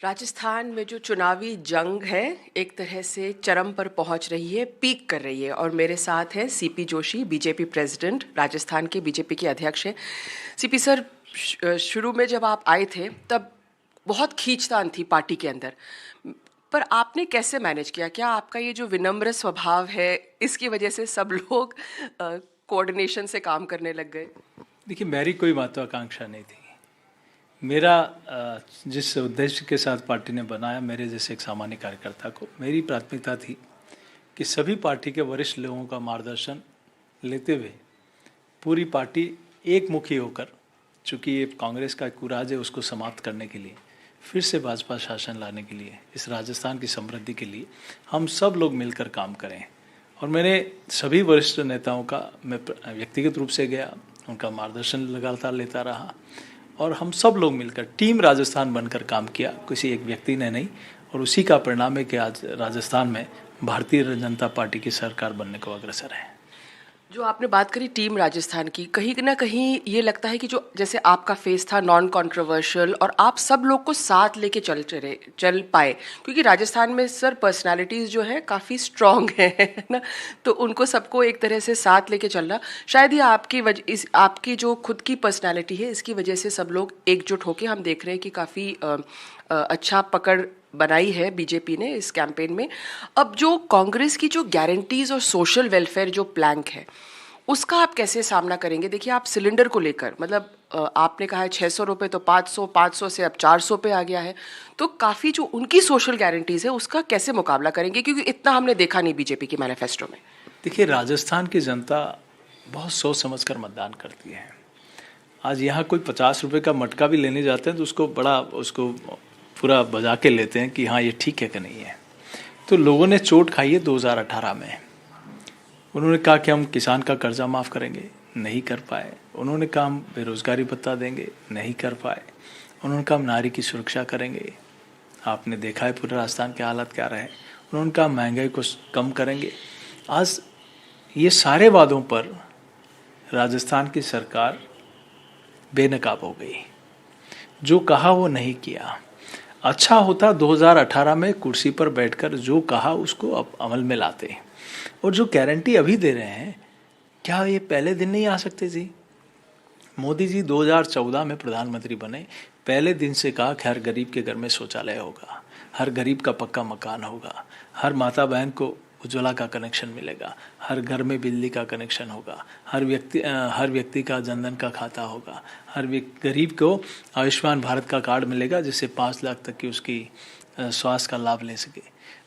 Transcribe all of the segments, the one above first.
राजस्थान में जो चुनावी जंग है एक तरह से चरम पर पहुंच रही है, पीक कर रही है। और मेरे साथ हैं CP Joshi, BJP president, Rajasthan के बीजेपी के अध्यक्ष हैं। सीपी सर, शुरू में जब आप आए थे तब बहुत खींचतान थी पार्टी के अंदर, पर आपने कैसे मैनेज किया? क्या आपका ये जो विनम्र स्वभाव है इसकी वजह से सब लोग कोऑर्डिनेशन से काम करने लग गए? देखिए, मेरी कोई महत्वाकांक्षा नहीं थी। मेरा जिस उद्देश्य के साथ पार्टी ने बनाया, मेरे जैसे एक सामान्य कार्यकर्ता को मेरी प्राथमिकता थी कि सभी पार्टी के वरिष्ठ लोगों का मार्गदर्शन लेते हुए पूरी पार्टी एक मुखी होकर, चूँकि ये कांग्रेस का कुराज है, उसको समाप्त करने के लिए, फिर से भाजपा शासन लाने के लिए, इस राजस्थान की समृद्धि के लिए हम सब लोग मिलकर काम करें। और मैंने सभी वरिष्ठ नेताओं का मैं व्यक्तिगत रूप से गया, उनका मार्गदर्शन लगातार लेता रहा और हम सब लोग मिलकर टीम राजस्थान बनकर काम किया, किसी एक व्यक्ति ने नहीं। और उसी का परिणाम है कि आज राजस्थान में भारतीय जनता पार्टी की सरकार बनने को अग्रसर है। जो आपने बात करी टीम राजस्थान की, कहीं ना कहीं ये लगता है कि जो जैसे आपका फेस था नॉन कंट्रोवर्शियल और आप सब लोग को साथ लेके चल पाए, क्योंकि राजस्थान में सर पर्सनालिटीज़ जो है काफ़ी स्ट्रांग है ना, तो उनको सबको एक तरह से साथ लेके चलना, शायद ये आपकी जो खुद की पर्सनालिटी है इसकी वजह से सब लोग एकजुट होके हम देख रहे हैं कि काफ़ी अच्छा पकड़ बनाई है बीजेपी ने इस कैंपेन में। अब जो कांग्रेस की जो गारंटीज और सोशल वेलफेयर जो प्लैंक है, उसका आप कैसे सामना करेंगे? देखिए, आप सिलेंडर को लेकर मतलब आपने कहा है 600 रुपये तो 500, 500 से अब 400 पे आ गया है, तो काफ़ी जो उनकी सोशल गारंटीज है उसका कैसे मुकाबला करेंगे, क्योंकि इतना हमने देखा नहीं बीजेपी के मैनिफेस्टो में। देखिए, राजस्थान की जनता बहुत सोच समझ कर मतदान करती है। आज यहाँ कोई 50 रुपये का मटका भी लेने जाते हैं तो उसको पूरा बजा के लेते हैं कि हाँ ये ठीक है कि नहीं है। तो लोगों ने चोट खाई है 2018 में। उन्होंने कहा कि हम किसान का कर्जा माफ़ करेंगे, नहीं कर पाए। उन्होंने कहा हम बेरोजगारी भत्ता देंगे, नहीं कर पाए। उन्होंने कहा हम नारी की सुरक्षा करेंगे, आपने देखा है पूरे राजस्थान के हालत क्या रहे। उन्होंने कहा महंगाई को कम करेंगे। आज ये सारे वादों पर राजस्थान की सरकार बेनकाब हो गई, जो कहा वो नहीं किया। अच्छा होता 2018 में कुर्सी पर बैठकर जो कहा उसको अब अमल में लाते। और जो गारंटी अभी दे रहे हैं, क्या ये पहले दिन नहीं आ सकते जी? मोदी जी 2014 में प्रधानमंत्री बने, पहले दिन से कहा कि हर गरीब के घर में शौचालय होगा, हर गरीब का पक्का मकान होगा, हर माता बहन को उज्ज्वला का कनेक्शन मिलेगा, हर घर में बिजली का कनेक्शन होगा, हर व्यक्ति का जनधन का खाता होगा, हर गरीब को आयुष्मान भारत का कार्ड मिलेगा जिससे 5 लाख तक की उसकी स्वास्थ्य का लाभ ले सके।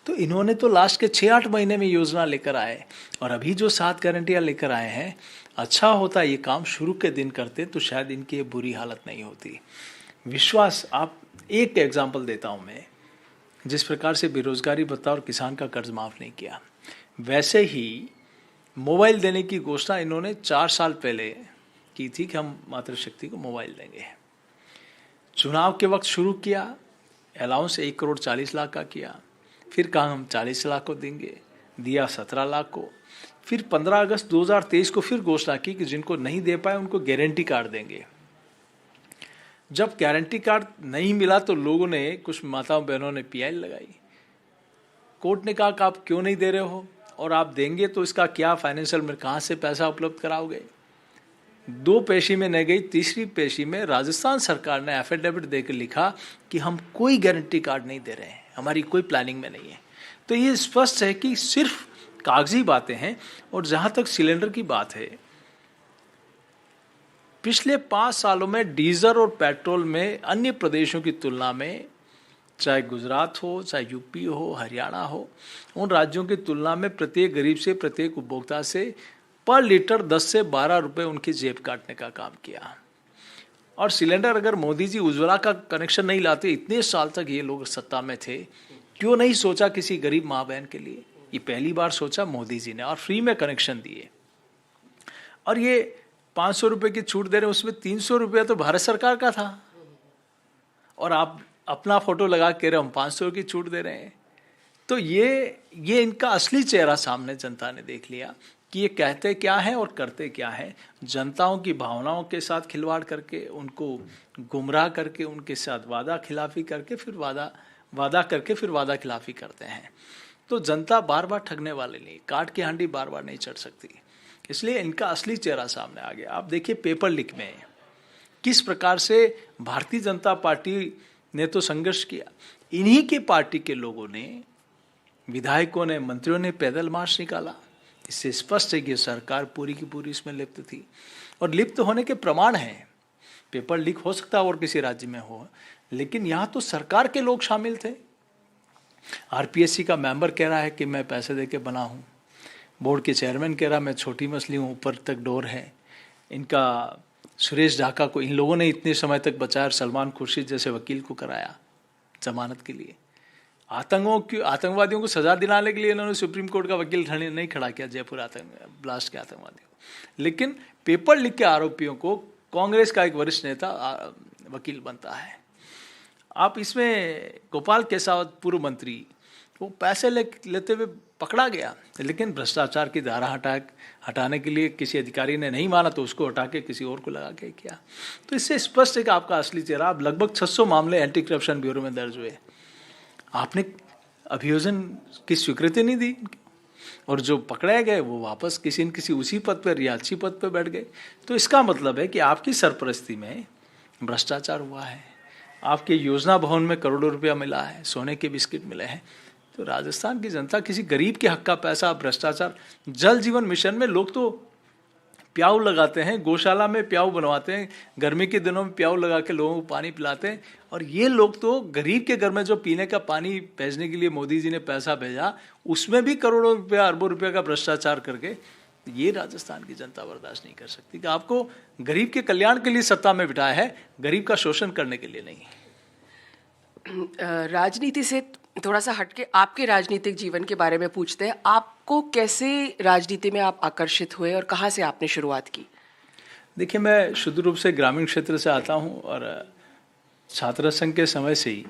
तो इन्होंने तो लास्ट के 6-8 महीने में योजना लेकर आए और अभी जो 7 गारंटियाँ लेकर आए हैं, अच्छा होता ये काम शुरू के दिन करते तो शायद इनकी बुरी हालत नहीं होती। विश्वास, आप एक एग्जाम्पल देता हूँ मैं, जिस प्रकार से बेरोजगारी भत्ता और किसान का कर्ज माफ़ नहीं किया, वैसे ही मोबाइल देने की घोषणा इन्होंने 4 साल पहले की थी कि हम मातृशक्ति को मोबाइल देंगे। चुनाव के वक्त शुरू किया, अलाउंस 1,40,00,000 का किया, फिर कहा हम 40 लाख को देंगे, दिया 17 लाख को। फिर 15 अगस्त 2023 को फिर घोषणा की कि जिनको नहीं दे पाए उनको गारंटी कार्ड देंगे। जब गारंटी कार्ड नहीं मिला तो लोगों ने, कुछ माताओं बहनों ने पीआई लगाई। कोर्ट ने कहा कि आप क्यों नहीं दे रहे हो, और आप देंगे तो इसका क्या फाइनेंशियल में कहाँ से पैसा उपलब्ध कराओगे? 2 पेशी में नहीं गई, तीसरी पेशी में राजस्थान सरकार ने एफिडेविट देकर लिखा कि हम कोई गारंटी कार्ड नहीं दे रहे हैं, हमारी कोई प्लानिंग में नहीं है। तो ये स्पष्ट है कि सिर्फ कागजी बातें हैं। और जहाँ तक सिलेंडर की बात है, पिछले 5 सालों में डीजल और पेट्रोल में अन्य प्रदेशों की तुलना में, चाहे गुजरात हो, चाहे यूपी हो, हरियाणा हो, उन राज्यों की तुलना में प्रत्येक गरीब से, प्रत्येक उपभोक्ता से पर लीटर 10 से 12 रुपए उनकी जेब काटने का काम किया। और सिलेंडर, अगर मोदी जी उज्ज्वला का कनेक्शन नहीं लाते, इतने साल तक ये लोग सत्ता में थे, क्यों नहीं सोचा किसी गरीब माँ बहन के लिए? ये पहली बार सोचा मोदी जी ने और फ्री में कनेक्शन दिए। और ये 500 रुपये की छूट दे रहे हैं, उसमें 300 रुपया तो भारत सरकार का था, और आप अपना फोटो लगा के रहे हम 500 की छूट दे रहे हैं। तो ये इनका असली चेहरा सामने जनता ने देख लिया कि ये कहते क्या हैं और करते क्या हैं। जनताओं की भावनाओं के साथ खिलवाड़ करके, उनको गुमराह करके, उनके साथ वादा खिलाफी करके फिर वादा खिलाफी करते हैं। तो जनता बार बार ठगने वाले नहीं, काट की हांडी बार बार नहीं चढ़ सकती, इसलिए इनका असली चेहरा सामने आ गया। आप देखिए पेपर लीक में किस प्रकार से भारतीय जनता पार्टी ने तो संघर्ष किया, इन्हीं के पार्टी के लोगों ने, विधायकों ने, मंत्रियों ने पैदल मार्च निकाला। इससे स्पष्ट है कि सरकार पूरी की पूरी इसमें लिप्त थी और लिप्त होने के प्रमाण हैं। पेपर लीक हो सकता है और किसी राज्य में हो, लेकिन यहाँ तो सरकार के लोग शामिल थे। आरपीएससी का मेंबर कह रहा है कि मैं पैसे देके बना हूँ, बोर्ड के चेयरमैन कह रहा मैं छोटी मछली हूँ, ऊपर तक डोर है। इनका सुरेश ढाका को इन लोगों ने इतने समय तक बचाया और सलमान खुर्शीद जैसे वकील को कराया जमानत के लिए। आतंकवादियों को सजा दिलाने के लिए इन्होंने सुप्रीम कोर्ट का वकील नहीं खड़ा किया, जयपुर ब्लास्ट के आतंकवादियों को। लेकिन पेपर लीक के आरोपियों को कांग्रेस का एक वरिष्ठ नेता वकील बनता है। आप इसमें गोपाल केसावत पूर्व मंत्री, वो पैसे लेते हुए पकड़ा गया, लेकिन भ्रष्टाचार की धारा हटाने के लिए किसी अधिकारी ने नहीं माना तो उसको हटा के किसी और को लगा के किया। तो इससे स्पष्ट है कि आपका असली चेहरा। अब लगभग 600 मामले एंटी करप्शन ब्यूरो में दर्ज हुए, आपने अभियोजन की स्वीकृति नहीं दी, और जो पकड़े गए वो वापस किसी न किसी उसी पद पर या अच्छी पद पर बैठ गए। तो इसका मतलब है कि आपकी सरपरस्ती में भ्रष्टाचार हुआ है, आपके योजना भवन में करोड़ों रुपया मिला है, सोने के बिस्किट मिले हैं। तो राजस्थान की जनता किसी गरीब के हक का पैसा, भ्रष्टाचार, जल जीवन मिशन में लोग तो प्याऊ लगाते हैं, गौशाला में प्याऊ बनवाते हैं, गर्मी के दिनों में प्याऊ लगा के लोगों को पानी पिलाते हैं, और ये लोग तो गरीब के घर में जो पीने का पानी भेजने के लिए मोदी जी ने पैसा भेजा, उसमें भी करोड़ों रुपया, अरबों रुपया का भ्रष्टाचार करके, ये राजस्थान की जनता बर्दाश्त नहीं कर सकती कि आपको गरीब के कल्याण के लिए सत्ता में बिठाया है, गरीब का शोषण करने के लिए नहीं। राजनीति से थोड़ा सा हटके आपके राजनीतिक जीवन के बारे में पूछते हैं। आपको कैसे राजनीति में आप आकर्षित हुए और कहाँ से आपने शुरुआत की? देखिए, मैं शुद्ध रूप से ग्रामीण क्षेत्र से आता हूँ और छात्र संघ के समय से ही,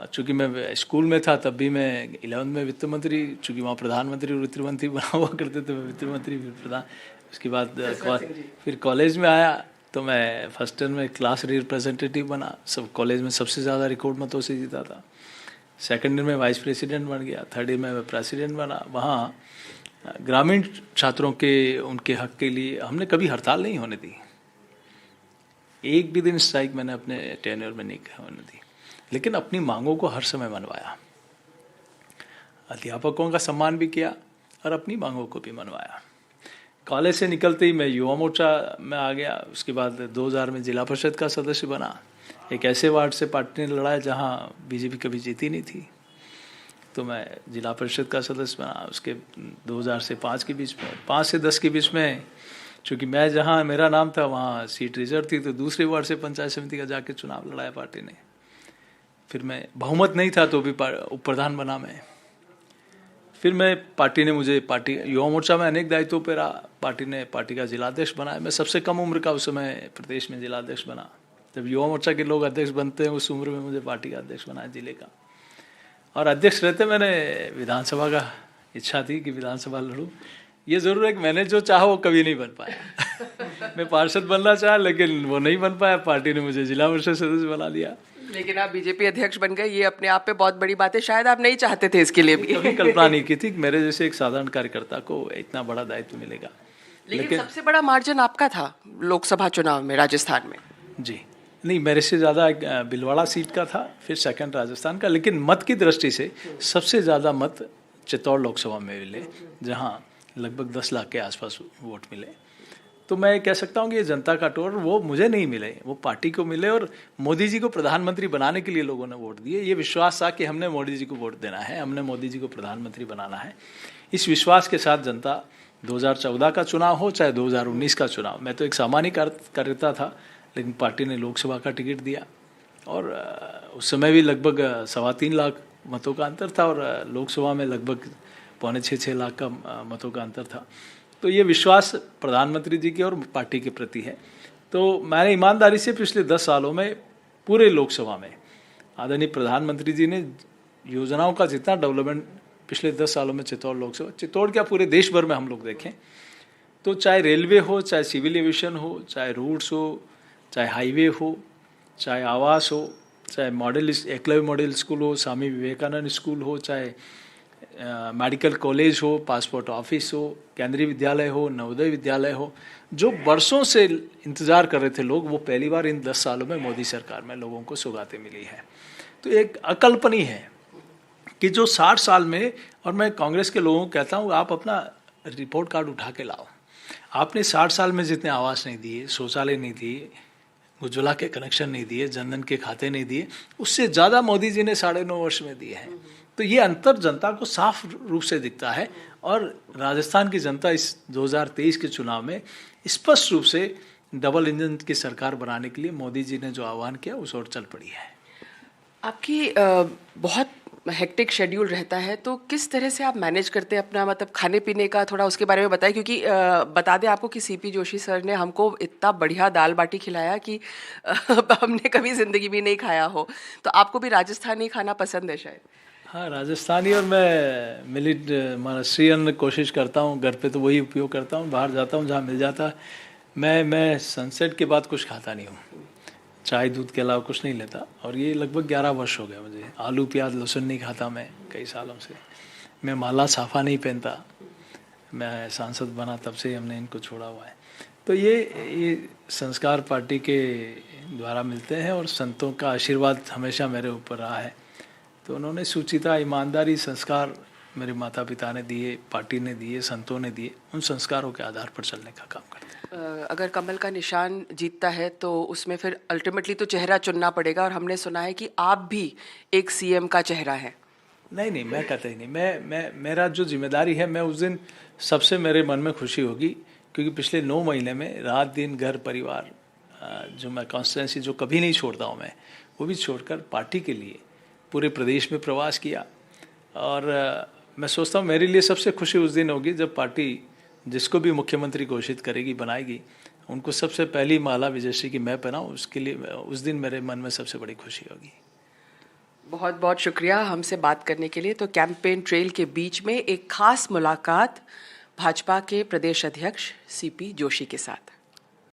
चूँकि मैं स्कूल में था तब भी मैं 11वीं में वित्त मंत्री, चूँकि वहाँ प्रधानमंत्री और वित्त मंत्री बना हुआ करते थे, मैं वित्त मंत्री फिर प्रधान। उसके बाद फिर कॉलेज में आया तो मैं फर्स्ट ईयर में क्लास रिप्रेजेंटेटिव बना, सब कॉलेज में सबसे ज़्यादा रिकॉर्ड मतों से जीता था। सेकेंड ईयर में वाइस प्रेसिडेंट बन गया, थर्ड ईयर में मैं प्रेसिडेंट बना। वहाँ ग्रामीण छात्रों के उनके हक के लिए हमने कभी हड़ताल नहीं होने दी, एक भी दिन स्ट्राइक मैंने अपने टेन्योर में नहीं होने दी, लेकिन अपनी मांगों को हर समय मनवाया। अध्यापकों का सम्मान भी किया और अपनी मांगों को भी मनवाया। कॉलेज से निकलते ही मैं युवा मोर्चा में आ गया। उसके बाद 2000 में जिला परिषद का सदस्य बना। एक ऐसे वार्ड से पार्टी ने लड़ा जहाँ बीजेपी कभी जीती नहीं थी, तो मैं जिला परिषद का सदस्य बना। उसके 2000 से 5 के बीच में, 5 से 10 के बीच में, चूँकि मैं जहाँ मेरा नाम था वहाँ सीट रिजर्व थी, तो दूसरे वार्ड से पंचायत समिति का जाके चुनाव लड़ाया पार्टी ने। फिर मैं बहुमत नहीं था तो भी उप प्रधान बना मैं। फिर मैं पार्टी ने मुझे युवा मोर्चा में अनेक दायित्वों पर रहा। पार्टी ने पार्टी का जिलाध्यक्ष बनाया। मैं सबसे कम उम्र का उस समय प्रदेश में जिलाध्यक्ष बना। जब युवा मोर्चा के लोग अध्यक्ष बनते हैं उस उम्र में मुझे पार्टी का अध्यक्ष बनाया जिले का। और अध्यक्ष रहते मैंने विधानसभा का इच्छा थी कि विधानसभा लड़ूं। ये जरूर है कि मैंने जो चाहा वो कभी नहीं बन पाया। मैं पार्षद बनना चाहा लेकिन वो नहीं बन पाया। पार्टी ने मुझे जिला परिषद सदस्य बना लिया। लेकिन आप बीजेपी अध्यक्ष बन गए, ये अपने आप पे बहुत बड़ी बात है। शायद आप नहीं चाहते थे इसके लिए भी। कभी कल्पना नहीं की थी कि मेरे जैसे एक साधारण कार्यकर्ता को इतना बड़ा दायित्व मिलेगा। लेकिन सबसे बड़ा मार्जिन आपका था लोकसभा चुनाव में राजस्थान में। जी नहीं, मेरे से ज़्यादा बिलवाड़ा सीट का था, फिर सेकंड राजस्थान का। लेकिन मत की दृष्टि से सबसे ज़्यादा मत चित्तौड़ लोकसभा में मिले, जहाँ लगभग 10 लाख के आसपास वोट मिले। तो मैं कह सकता हूँ कि ये जनता का टोर वो मुझे नहीं मिले, वो पार्टी को मिले। और मोदी जी को प्रधानमंत्री बनाने के लिए लोगों ने वोट दिए। ये विश्वास था कि हमने मोदी जी को वोट देना है, हमने मोदी जी को प्रधानमंत्री बनाना है। इस विश्वास के साथ जनता 2014 का चुनाव हो चाहे 2019 का चुनाव, मैं तो एक सामान्य कार्यकर्ता था, लेकिन पार्टी ने लोकसभा का टिकट दिया। और उस समय भी लगभग 3.25 लाख मतों का अंतर था और लोकसभा में लगभग 5.5-6 लाख का मतों का अंतर था। तो ये विश्वास प्रधानमंत्री जी के और पार्टी के प्रति है। तो मैंने ईमानदारी से पिछले 10 सालों में पूरे लोकसभा में आदरणीय प्रधानमंत्री जी ने योजनाओं का जितना डेवलपमेंट पिछले 10 सालों में चित्तौड़ लोकसभा, चित्तौड़ क्या पूरे देश भर में हम लोग देखें तो चाहे रेलवे हो, चाहे सिविल एविएशन हो, चाहे रोड्स हो, चाहे हाईवे हो, चाहे आवास हो, चाहे मॉडल एकलव्य मॉडल स्कूल हो, स्वामी विवेकानंद स्कूल हो, चाहे मेडिकल कॉलेज हो, पासपोर्ट ऑफिस हो, केंद्रीय विद्यालय हो, नवोदय विद्यालय हो, जो वर्षों से इंतज़ार कर रहे थे लोग, वो पहली बार इन 10 सालों में मोदी सरकार में लोगों को सौगातें मिली है। तो एक अकल्पनीय है कि जो 60 साल में, और मैं कांग्रेस के लोगों को कहता हूँ आप अपना रिपोर्ट कार्ड उठा के लाओ, आपने 60 साल में जितने आवास नहीं दिए, शौचालय नहीं दिए, उज्ज्वला के कनेक्शन नहीं दिए, जनधन के खाते नहीं दिए, उससे ज़्यादा मोदी जी ने 9.5 वर्ष में दिए हैं। तो ये अंतर जनता को साफ रूप से दिखता है और राजस्थान की जनता इस 2023 के चुनाव में स्पष्ट रूप से डबल इंजन की सरकार बनाने के लिए मोदी जी ने जो आह्वान किया उस ओर चल पड़ी है। आपकी बहुत हेक्टिक शेड्यूल रहता है, तो किस तरह से आप मैनेज करते हैं अपना, मतलब खाने पीने का थोड़ा उसके बारे में बताएं, क्योंकि बता दें आपको कि सीपी जोशी सर ने हमको इतना बढ़िया दाल बाटी खिलाया कि हमने कभी ज़िंदगी में नहीं खाया हो। तो आपको भी राजस्थानी खाना पसंद है शायद? हाँ, राजस्थानी, और मैं मिलिट महाराष्ट्रीय अन्न कोशिश करता हूँ, घर पे तो वही उपयोग करता हूँ, बाहर जाता हूँ जहाँ मिल जाता है। मैं सनसेट के बाद कुछ खाता नहीं हूँ, चाय दूध के अलावा कुछ नहीं लेता, और ये लगभग 11 वर्ष हो गए मुझे। आलू प्याज लहसुन नहीं खाता मैं कई सालों से। मैं माला साफा नहीं पहनता, मैं सांसद बना तब से हमने इनको छोड़ा हुआ है। तो ये संस्कार पार्टी के द्वारा मिलते हैं, और संतों का आशीर्वाद हमेशा मेरे ऊपर रहा है। तो उन्होंने सुचिता, ईमानदारी, संस्कार मेरे माता पिता ने दिए, पार्टी ने दिए, संतों ने दिए, उन संस्कारों के आधार पर चलने का काम करते हैं। अगर कमल का निशान जीतता है तो उसमें फिर अल्टीमेटली तो चेहरा चुनना पड़ेगा, और हमने सुना है कि आप भी एक सीएम का चेहरा है। नहीं, मैं कहता ही नहीं। मेरा जो जिम्मेदारी है, मैं उस दिन सबसे मेरे मन में खुशी होगी, क्योंकि पिछले 9 महीने में रात दिन घर परिवार, जो मैं कॉन्स्टिट्यूंसी जो कभी नहीं छोड़ता हूँ मैं, वो भी छोड़कर पार्टी के लिए पूरे प्रदेश में प्रवास किया। और मैं सोचता हूँ मेरे लिए सबसे खुशी उस दिन होगी जब पार्टी जिसको भी मुख्यमंत्री घोषित करेगी, बनाएगी, उनको सबसे पहली माला विजयश्री की मैं पहनाऊँ, उसके लिए उस दिन मेरे मन में सबसे बड़ी खुशी होगी। बहुत बहुत शुक्रिया हमसे बात करने के लिए। तो कैंपेन ट्रेल के बीच में एक खास मुलाकात भाजपा के प्रदेश अध्यक्ष सीपी जोशी के साथ।